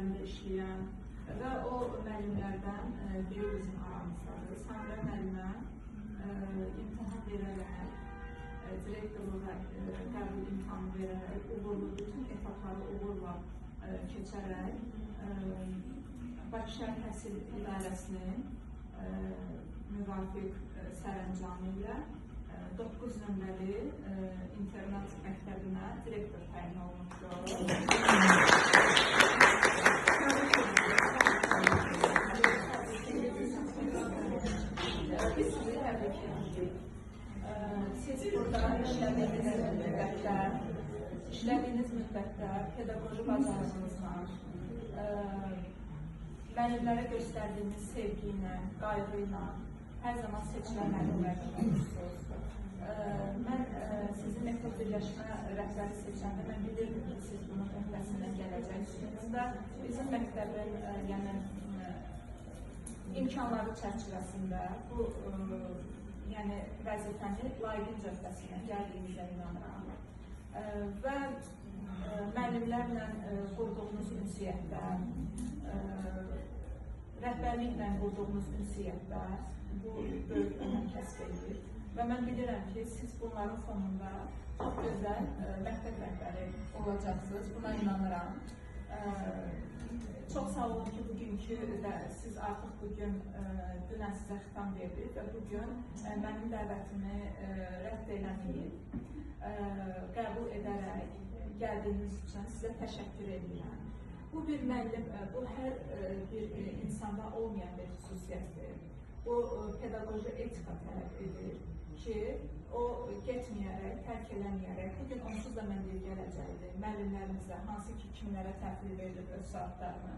üzərində işləyən və o müəllimlərdən biri bizim aramızdadır. Samira müəllimə imtahan verərək, direktorluğa qəbul imtahanı verərək, uğurlu, bütün etapları uğurla keçərək Bakı Şəhər Təhsil İdarəsinin müvafiq sərəncamı ilə 9 nömrəli internat məktəbinə direktor təyin olunmuşdur. Biz sizi təbrik edirik. Siz burada işlədiyiniz müddətdə pedaqoji bacarığınızla, müəllimlərə göstərdiyiniz sevgi ilə, qayğı ilə hər zaman seçilən müəllimlərdən olursunuz. Mən sizin metod birləşmə rəhbəri seçəndə mən bilirdim ki, siz bunun öhdəsindən gələcəksiniz və bizim məktəbin imkanları çərçivəsində bu vəzifəni layiqincə öhdəsindən gəldiyinizə inanıram. Və müəllimlərlə qurduğunuz ünsiyyətdə, rəhbərliklə qurduğunuz ünsiyyətdə bu böyük önəm kəsb edir. Və mən bilirəm ki, siz bunların fonunda çox gözəl məktəb rəhbəri olacaqsınız, buna inanıram. Çox sağ olun ki, bugünkü və siz artıq bugün dünən sizə xitam verdik və bugün mənim dəvətimi rədd eləməyib, qəbul edərək gəldiyiniz üçün sizə təşəkkür edirəm. Bu bir müəllim, bu hər bir insanda olmayan bir xüsusiyyətdir. Bu pedaqoji etika tələb edir ki, o getməyərək, tərk eləməyərək, bugün onsuz da mən deyib gələcəkdir. Müəllimlərimizə, hansı ki, kimlərə təhvil verilib öz saatlarını,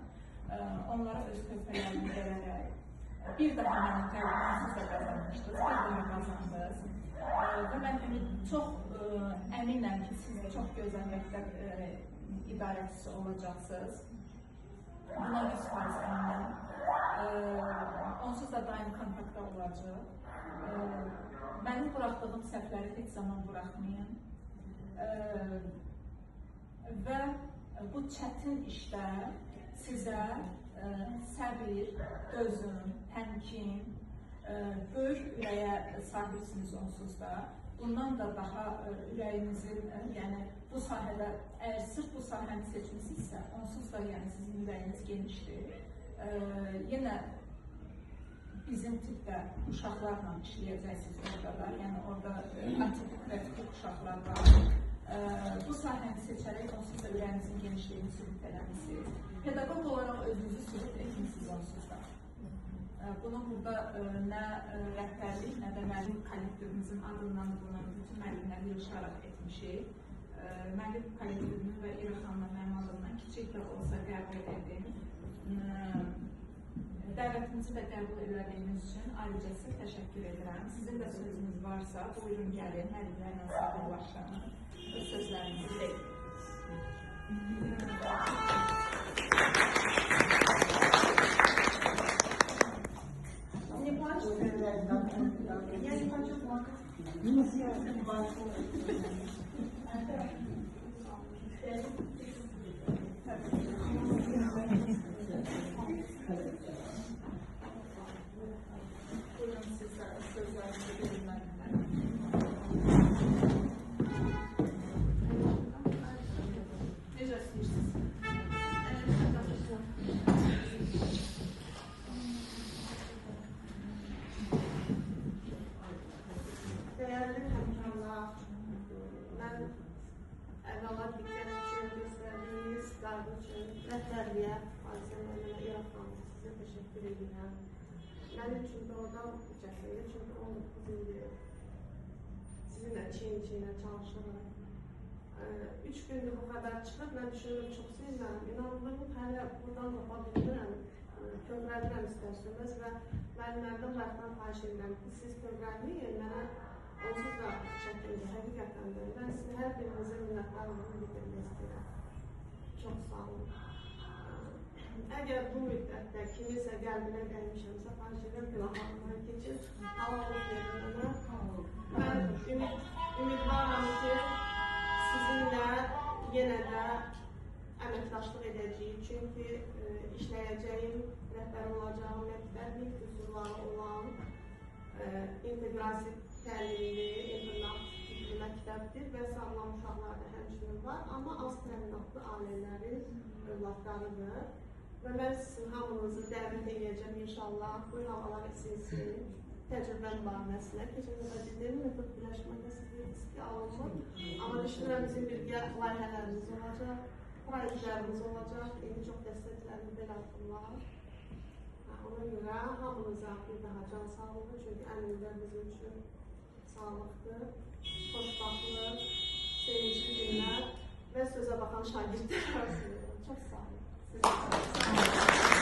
onlara öz tövbələrini verərək, bir daha mənim qəlbimsiz də qazanmışdınız, bir daha qazandınız. Və mən çox əminəm ki, siz çox gözəl məktəb idarəçisi olacaqsınız. Buna 100% əminəm. Onsuz da daim kontaktda olacaq. Mənim buraxdığım səhvləri heç zaman buraxmayın. Və bu çətin işdə sizə səbir, dözüm, təmkin, böyük ürəyə sahibsiniz onsuz da. Bundan da daha ürəyinizin, bu sahədə, əgər sırf bu sahəni seçmişsinizsə, onsuz da sizin ürəyiniz genişdir. Yenə bizim tipdə uşaqlarla işləyəcəksiniz orada da, orada atipik və tipik uşaqlar var. Bu sahəni seçərək onsuz da ürəyinizin genişliyini sübut eləmişsiniz. Pedaqog olaraq özünüzü sübut etmişsiniz onsuz da. Bunu burada nə rəhbərlik, nə də müəllim kollektivimizin adından bulunan bütün müəllimləri yığışaraq etmişik. Müəllim kollektivini və İra xanımla mənim adımdan kiçik də olsa qəbul edin. Dəvətimizi də qəbul edədiyiniz üçün ayrıca sizə təşəkkür edirəm. Sizin də sözünüz varsa, buyurun gəlin, müəllimlərlə sağollaşın. Öz sözlərinizi deyin. Не плачете? Я не хочу плакать. Не плачу. Değerli hemşehriler, ben evvela diqqət üçün göstərdiyiniz qayğı üçün rəhbərliyə, hadisələrlə yaratmanız sizə təşəkkür edirəm. Mənim üçün doğrudan çəkildi, çünki 19 ildir sizinlə çiyin-çiyinə çalışırım. 3 gündür bu xəbər çıxıb, mən düşünürüm, çox sevinirəm. İnanılmıyorum, hələ buradan tapa bilmirəm, kövrəlirəm istərsiniz və müəllimlərdən rəhbər xahiş edirəm ki, siz kövrəlməyin, mənə onsuz da çəkildi, həqiqətən də. Mən sizin hər birinizin minnətdarlığını bildirmək istəyirəm. Çox sağ olun. Əgər bu müddətdə kimisə qəlbinə gəlmişəmsə, xahiş edirəm ki, halına keçin, halalıq verin ona. Mən ümidvaram ki, sizinlə yenə də əməkdaşlıq edəcəyik. Çünki işləyəcəyim, rəhbər olacağım məktəb ilk üsulları olan inteqrasiya təlimli, internat tipli məktəbdir və sağlam uşaqlar da həmçinin var, amma az təminatlı ailələrin övladlarıdır. Və mən sizin hamınızı dəvət edəcəm inşallah, bu havalar isinsin, təcrübəm barəsinə. Keçən dəfə dedim, metod birləşmədə sizin alınmır, amma düşünürəm bizim birgə layihələrimiz olacaq, proyektlərimiz olacaq, indi çox dəstəklərimiz belə atırlar. Ona görə hamınıza bir daha can sağlığı, çünki əmrində bizim üçün sağlıqdır, xoşbaxtlıq, sevincli günlər və sözə baxan şagirdlər arasında. Çox sağ olun.